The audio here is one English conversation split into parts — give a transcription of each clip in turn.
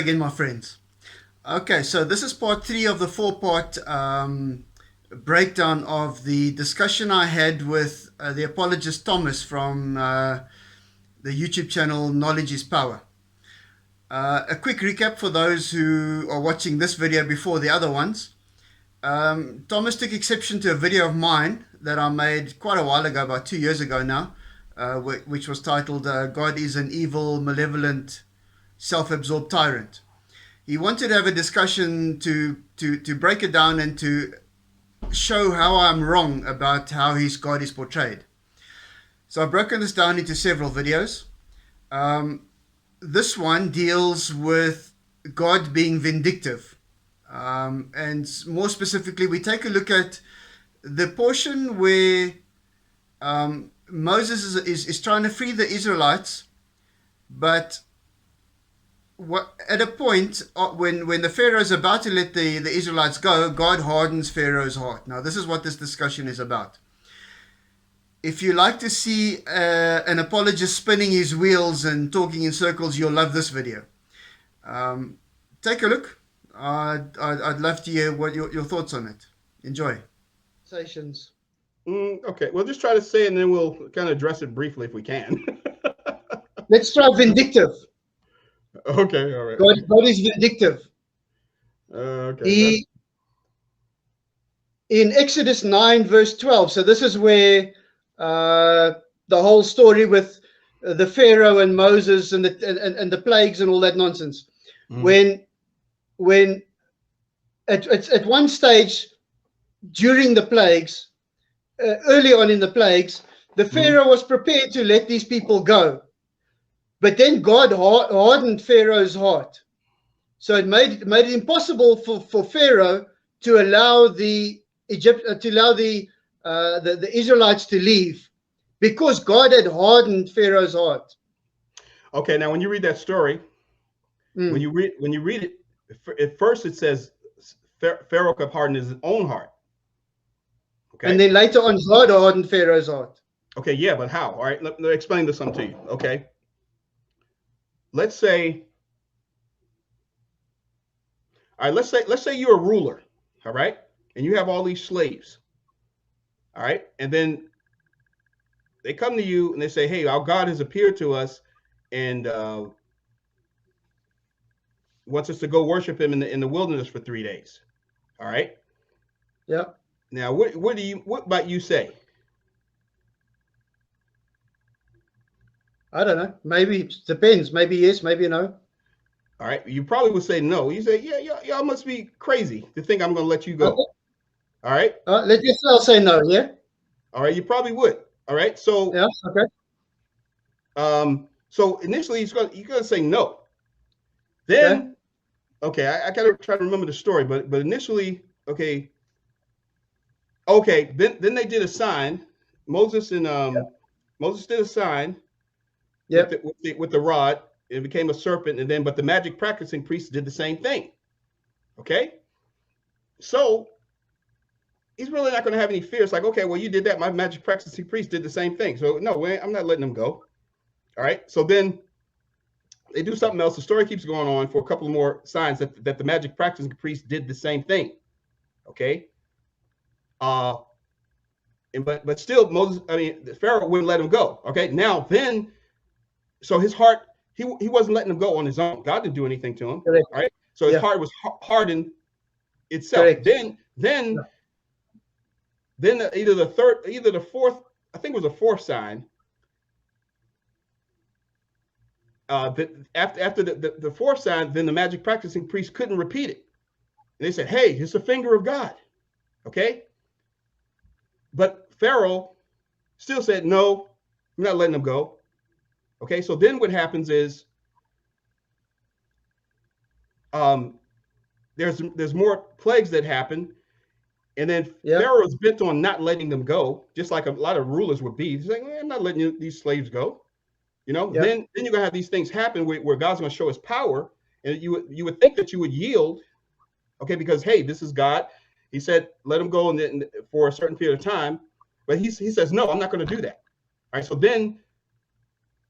again, my friends. Okay, so this is part three of the four-part breakdown of the discussion I had with the apologist Thomas from the YouTube channel Knowledge is Power. A quick recap for those who are watching this video before the other ones. Thomas took exception to a video of mine that I made quite a while ago, about 2 years ago now, which was titled God is an Evil, Malevolent, Self-Absorbed Tyrant. He wanted to have a discussion to break it down and to show how I'm wrong about how his God is portrayed. So I've broken this down into several videos. This one deals with God being vindictive. And more specifically, we take a look at the portion where Moses is trying to free the Israelites, but at a point when the Pharaoh is about to let the Israelites go, God hardens Pharaoh's heart. Now, this is what this discussion is about. If you like to see an apologist spinning his wheels and talking in circles, you'll love this video. Take a look. I'd love to hear what your thoughts on it. Enjoy. Conversations. Okay, we'll just try to say it and then we'll kind of address it briefly if we can. Let's try vindictive. Okay, all right. God is vindictive. Okay. In Exodus 9, verse 12, so this is where the whole story with the Pharaoh and Moses and the plagues and all that nonsense. When at one stage during the plagues, early on in the plagues, the Pharaoh was prepared to let these people go. But then God hardened Pharaoh's heart. So it made it impossible for Pharaoh to allow the Israelites to leave, because God had hardened Pharaoh's heart. Okay, now when you read that story, when you read it, at first it says Pharaoh could harden his own heart. Okay. And then later on, God hardened Pharaoh's heart. Okay, yeah, but how? All right, let me explain this something to you. Okay. Let's say you're a ruler, all right, and you have all these slaves, all right, and then they come to you and they say, hey, our God has appeared to us and wants us to go worship him in the wilderness for 3 days. All right. Yeah. Now, what about you say? I don't know. Maybe it depends. Maybe yes, maybe no. All right. You probably would say no. You say, yeah, y'all must be crazy to think I'm going to let you go. Okay. All right. Let's just say no. Yeah. All right. You probably would. All right. So yeah. Okay. So initially you're going to say no. Then, okay, I got to try to remember the story, but initially, okay. Then they did a sign. Moses and Moses did a sign. Yep. With the rod, it became a serpent, and but the magic practicing priests did the same thing. Okay, so he's really not going to have any fear. It's like, okay, well, you did that. My magic practicing priest did the same thing. So no, I'm not letting them go. All right. So then they do something else. The story keeps going on for a couple of more signs that the magic practicing priest did the same thing. Okay. But still, the Pharaoh wouldn't let him go. Okay. Now then. So his heart, he wasn't letting him go on his own. God didn't do anything to him. Correct. Right. So his heart was hardened itself. Correct. Then either the fourth, I think it was the fourth sign. After the fourth sign, then the magic practicing priest couldn't repeat it. And they said, hey, it's the finger of God. Okay. But Pharaoh still said, no, I'm not letting him go. Okay, so then what happens is there's more plagues that happen, and then Pharaoh is bent on not letting them go, just like a lot of rulers would be. He's like, I'm not letting these slaves go. You know, then you're gonna have these things happen where God's gonna show his power, and you would think that you would yield, okay, because hey, this is God. He said let him go and for a certain period of time, but he says no, I'm not going to do that. All right, so then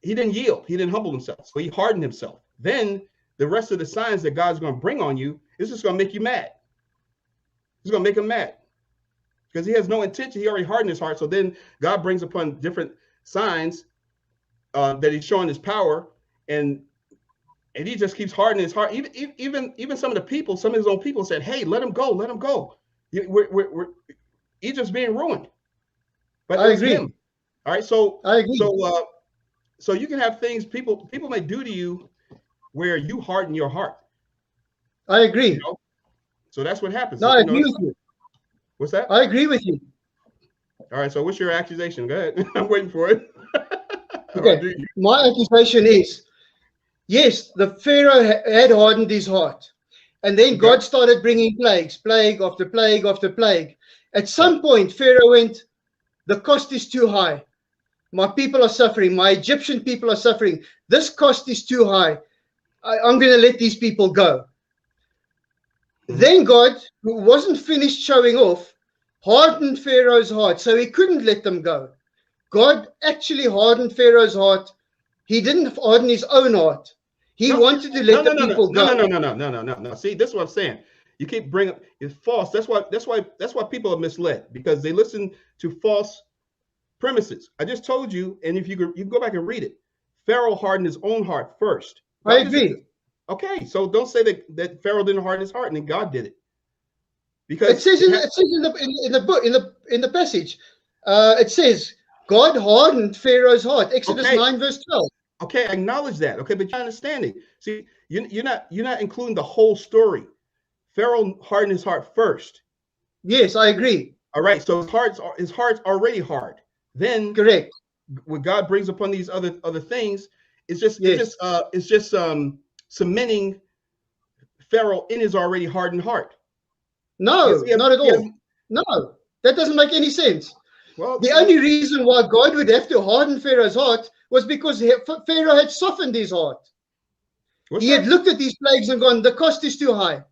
he didn't yield. He didn't humble himself. So he hardened himself. Then the rest of the signs that God's going to bring on you is just going to make you mad. It's going to make him mad because he has no intention. He already hardened his heart. So then God brings upon different signs that he's showing his power, and he just keeps hardening his heart. Even some of the people, some of his own people said, "Hey, let him go, let him go. Egypt's being ruined." But I it was agree. him. All right, so I agree. So you can have things people may do to you where you harden your heart. I agree. You know? So that's what happens. No, I agree with you. What's that? I agree with you. All right, so what's your accusation? Go ahead. I'm waiting for it. Okay. My accusation is, yes, the Pharaoh had hardened his heart. And then God started bringing plagues, plague after plague after plague. At some point, Pharaoh went, the cost is too high. My people are suffering. My Egyptian people are suffering. This cost is too high. I'm going to let these people go. Then God, who wasn't finished showing off, hardened Pharaoh's heart, so he couldn't let them go. God actually hardened Pharaoh's heart. He didn't harden his own heart. He wanted to let the people go. No. See, this is what I'm saying. You keep bringing it's false. That's why people are misled, because they listen to false premises. I just told you, and if you can go back and read it, Pharaoh hardened his own heart first. I agree. Okay, so don't say that Pharaoh didn't harden his heart and then God did it. Because it says in the book, in the passage, it says God hardened Pharaoh's heart. Exodus 9 verse 12. Okay, I acknowledge that. Okay, but you're not understanding. See, you're not including the whole story. Pharaoh hardened his heart first. Yes, I agree. All right, so his heart's already hard. Then correct. When God brings upon these other things, it's just cementing Pharaoh in his already hardened heart. No, not at all. No, that doesn't make any sense. Well, the only reason why God would have to harden Pharaoh's heart was because Pharaoh had softened his heart. He had looked at these plagues and gone, the cost is too high.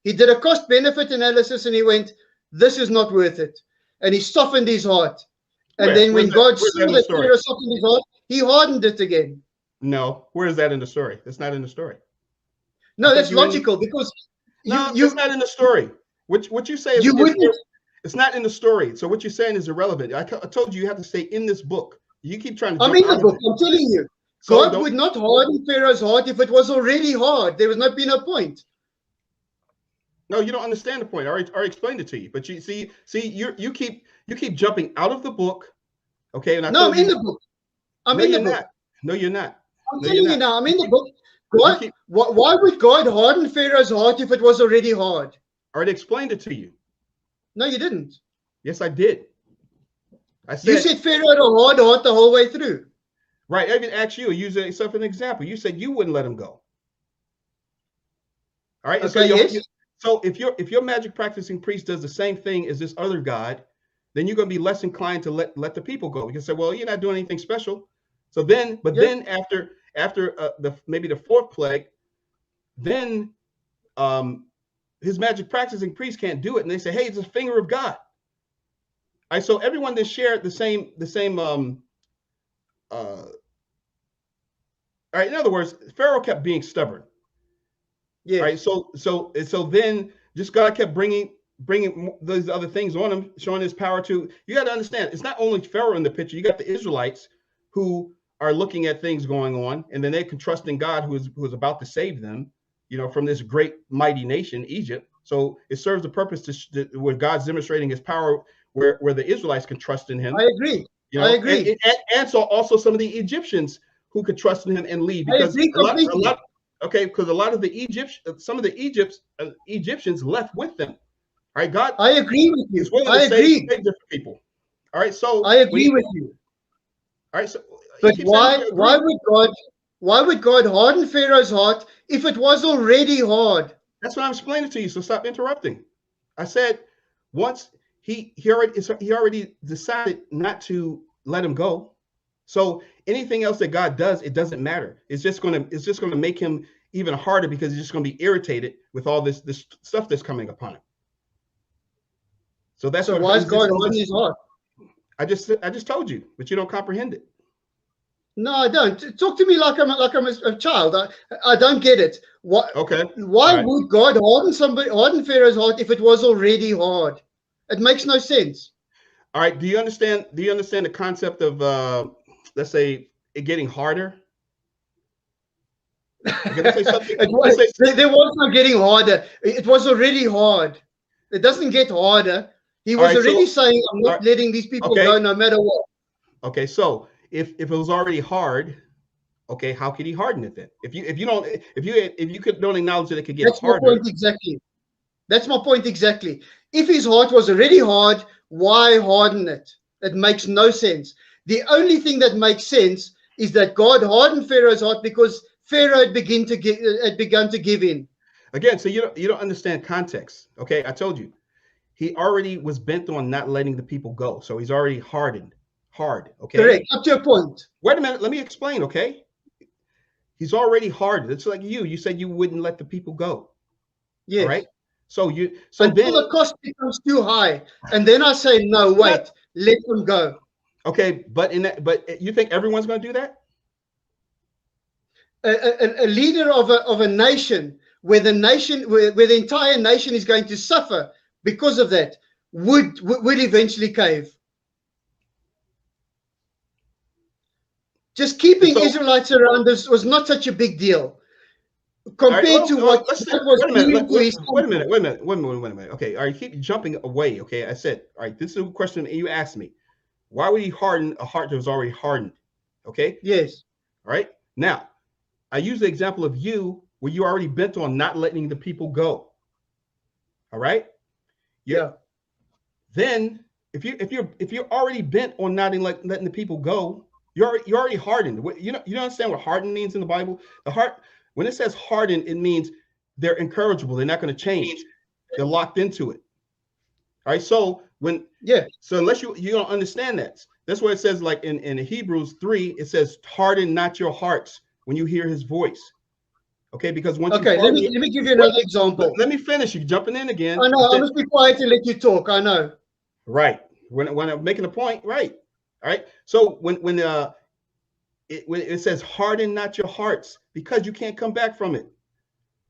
He did a cost-benefit analysis and he went, this is not worth it. And he softened his heart. And then when God saw that Pharaoh softened his heart, he hardened it again. No, where is that in the story? That's not in the story. No, that's logical because it's not in the story. What you say is it's not in the story. So what you're saying is irrelevant. I told you have to stay in this book. You keep trying to. I'm in the book. I'm telling you. God would not harden Pharaoh's heart if it was already hard. There would not be no point. No, you don't understand the point. I already explained it to you. But you see, you keep jumping out of the book. Okay, and I'm in the book. I'm in the book. No, you're not. I'm telling you now. I'm in the book. God, why would God harden Pharaoh's heart if it was already hard? I already explained it to you. No, you didn't. Yes, I did. You said Pharaoh had a hard heart the whole way through. Right. I even asked you, use yourself an example. You said you wouldn't let him go. All right. Okay, so if your magic practicing priest does the same thing as this other god, then you're going to be less inclined to let the people go. You can say, well, you're not doing anything special. So then, then after maybe the fourth plague, then his magic practicing priest can't do it, and they say, hey, it's a finger of God. All right, so everyone that shared the same all right, in other words, Pharaoh kept being stubborn. Yeah. All right, so then just God kept bringing those other things on him, showing his power to. You got to understand, it's not only Pharaoh in the picture. You got the Israelites who are looking at things going on, and then they can trust in God who is about to save them, from this great mighty nation, Egypt. So it serves the purpose where God's demonstrating his power, where the Israelites can trust in him. I agree. I agree. And so also some of the Egyptians who could trust in him and leave, because because a lot of the Egyptians left with them. All right, God. I agree with you. I agree. Save different people. All right, so I agree with you. All right, so but why would God harden Pharaoh's heart if it was already hard? That's what I'm explaining to you. So stop interrupting. I said once he already decided not to let him go. So anything else that God does, it doesn't matter. It's just gonna make him even harder, because he's just gonna be irritated with all this stuff that's coming upon him. So that's why is God hardening his heart? I just told you, but you don't comprehend it. No, I don't. Talk to me like I'm a child. I don't get it. Why Okay. why All right. would God harden Pharaoh's heart if it was already hard? It makes no sense. All right. Do you understand the concept of let's say it getting harder? Okay, let's say something. It Let's was, say there was no getting harder. It was already hard. It doesn't get harder. He all was right. already So saying, I'm all not right, letting these people okay, go no matter what. okay. So if it was already hard, okay, how could he harden it then? If you could don't acknowledge that it could get That's my harder. point exactly. That's my point exactly. If his heart was already hard, why harden it? It makes no sense. The only thing that makes sense is that God hardened Pharaoh's heart because Pharaoh had begun to give in. Again, so you don't understand context. Okay, I told you he already was bent on not letting the people go, so he's already hard. Okay, Correct. Up to a point. wait a minute. Let me explain. Okay, he's already hardened. It's like you said you wouldn't let the people go. All Yes. right. So Until then the cost becomes too high. And then I say, no, not wait, let them go. okay, but you think everyone's going to do that? A leader of a nation where the entire nation is going to suffer because of that would eventually cave. Just And keeping so, Israelites around us was not such a big deal all right, compared well, to what let's God was wait a minute. doing to his Wait a people. minute. Wait a minute. Wait a minute. Okay, all right, keep jumping away. Okay, I said, all right, this is a question you asked me. Why would he harden a heart that was already hardened? Okay, Yes. all right. Now, I use the example of you where you already bent on not letting the people go. All right. You're Yeah. then if you're already bent on not letting the people go, you're already hardened. You don't understand what hardened means in the Bible. The heart, when it says hardened, it means they're incorrigible. They're not going to change. They're locked into it. All right. Yeah. So unless you don't understand that, that's why it says like in Hebrews 3, it says harden not your hearts when you hear His voice. Okay, because once you Okay, let harden me it, let me give you what, another example. let me finish. You jumping in again. I I know I said must be quiet to let you talk. I know. right when I'm making a point. Right. All right. So when it says harden not your hearts because you can't come back from it.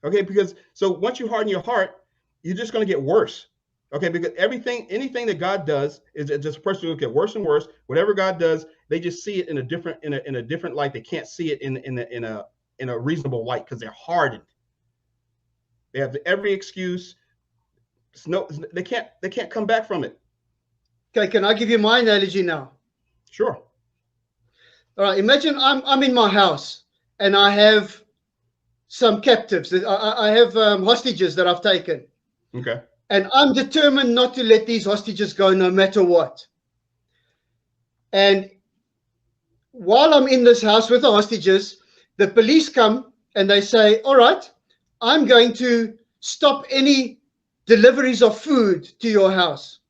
Okay, because so once you harden your heart, you're just going to get worse. Okay, because anything that God does is it just person will get worse and worse. Whatever God does, they just see it in a different light. They can't see it in a reasonable light because they're hardened. They have every excuse. No, they can't come back from it. Okay, can I give you my analogy now? Sure. All right, imagine I'm in my house and I have some captives. I have hostages that I've taken. Okay. And I'm determined not to let these hostages go no matter what. And while I'm in this house with the hostages, the police come and they say, all right, I'm going to stop any deliveries of food to your house.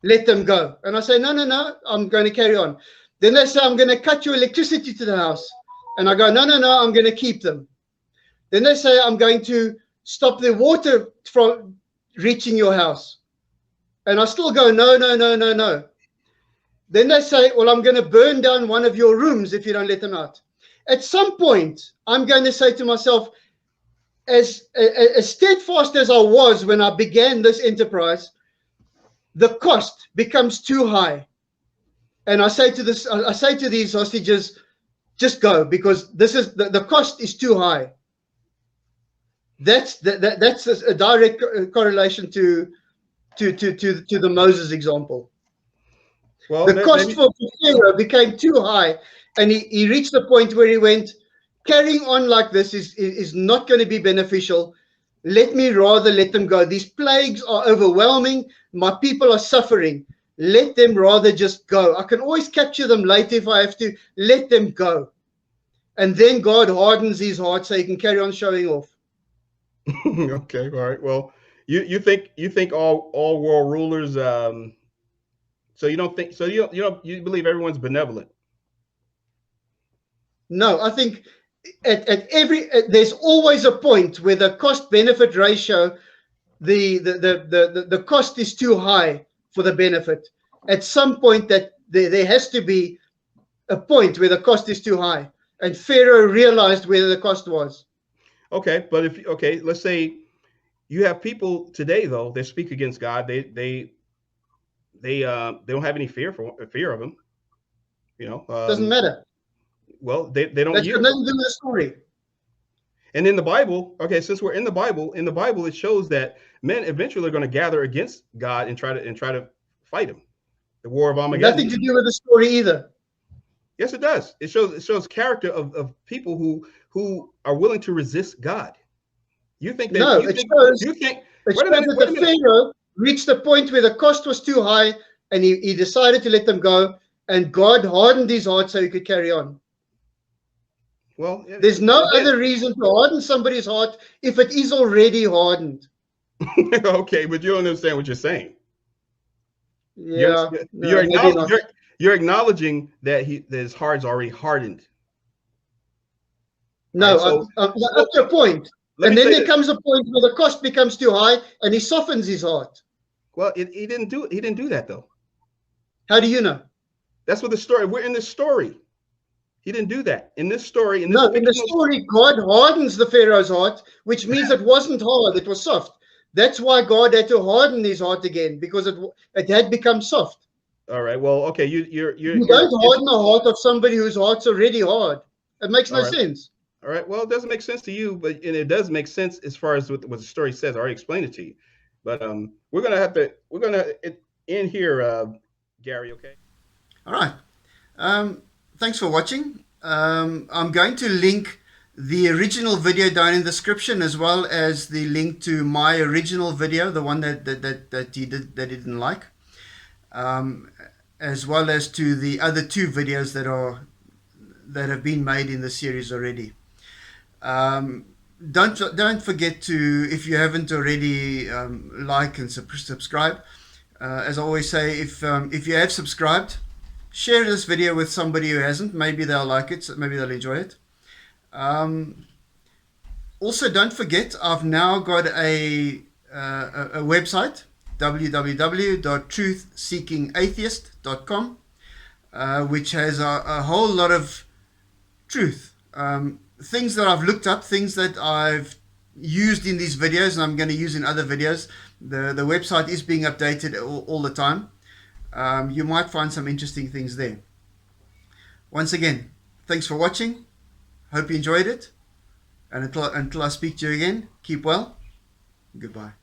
Let them go. And I say, no, no, no, I'm going to carry on. Then they say, I'm going to cut your electricity to the house. And I go, no, no, no, I'm going to keep them. Then they say, I'm going to stop the water from reaching your house. And I still go, no, no, no, no, no. Then they say, well, I'm going to burn down one of your rooms if you don't let them out. At some point, I'm going to say to myself, as steadfast as I was when I began this enterprise, the cost becomes too high. And I say to these hostages, just go because this is the cost is too high. That's a direct correlation to the Moses example. Well, The cost maybe for Pharaoh became too high, and he reached the point where he went, carrying on like this is not going to be beneficial. Let me rather let them go. These plagues are overwhelming. My people are suffering. Let them rather just go. I can always capture them later if I have to. Let them go. And then God hardens his heart so he can carry on showing off. okay. All right. Well, you think all world rulers. So you don't think so you believe everyone's benevolent. No, I think there's always a point where the cost benefit ratio, the cost is too high for the benefit. At some point that there has to be a point where the cost is too high, and Pharaoh realized where the cost was. Okay, but if let's say you have people today though that speak against God. They don't have any fear of him. You know, Doesn't matter. well, they don't That's got yield. nothing to do with the story. And in the Bible, okay, since we're in the Bible it shows that men eventually are going to gather against God and try to fight him. The War of Nothing Armageddon. to do with the story either. Yes, it does. It shows character of people who are willing to resist God. You think that No, you it think shows you think it wait a shows minute, that wait the a minute. Pharaoh reached a point where the cost was too high, and he decided to let them go, and God hardened his heart so he could carry on. Well, There's no again, other reason to harden somebody's heart if it is already hardened. okay, but you don't understand what you're saying. You're Yeah, no, you're maybe acknowledging not. you're acknowledging that his heart is already hardened. All No, right, so up well, to a point. let me And then say there this. comes a point where the cost becomes too high and he softens his heart. Well, he didn't do that though. How do you know? That's what the story. We're in this story. He didn't do that in this story. In this No, in the fictional story, God hardens the Pharaoh's heart, which means it wasn't hard, it was soft. That's why God had to harden his heart again, because it had become soft. All right. Well, okay. You don't harden the heart of somebody whose heart's already hard. It makes all no right. sense. All right. Well, it doesn't make sense to you, but and it does make sense as far as what the story says. I already explained it to you. But we're gonna end here, Gary. Okay. All right. Thanks for watching. I'm going to link the original video down in the description, as well as the link to my original video, the one that he didn't like, as well as to the other two videos that have been made in the series already. Um, don't forget to, if you haven't already, like and subscribe. As I always say, if you have subscribed, share this video with somebody who hasn't. Maybe they'll like it. Maybe they'll enjoy it. Also, don't forget, I've now got a website, www.truthseekingatheist.com, which has a whole lot of truth. Things that I've looked up, things that I've used in these videos, and I'm going to use in other videos. The website is being updated all the time. You might find some interesting things there. Once again, thanks for watching. Hope you enjoyed it. And until I speak to you again, keep well. Goodbye.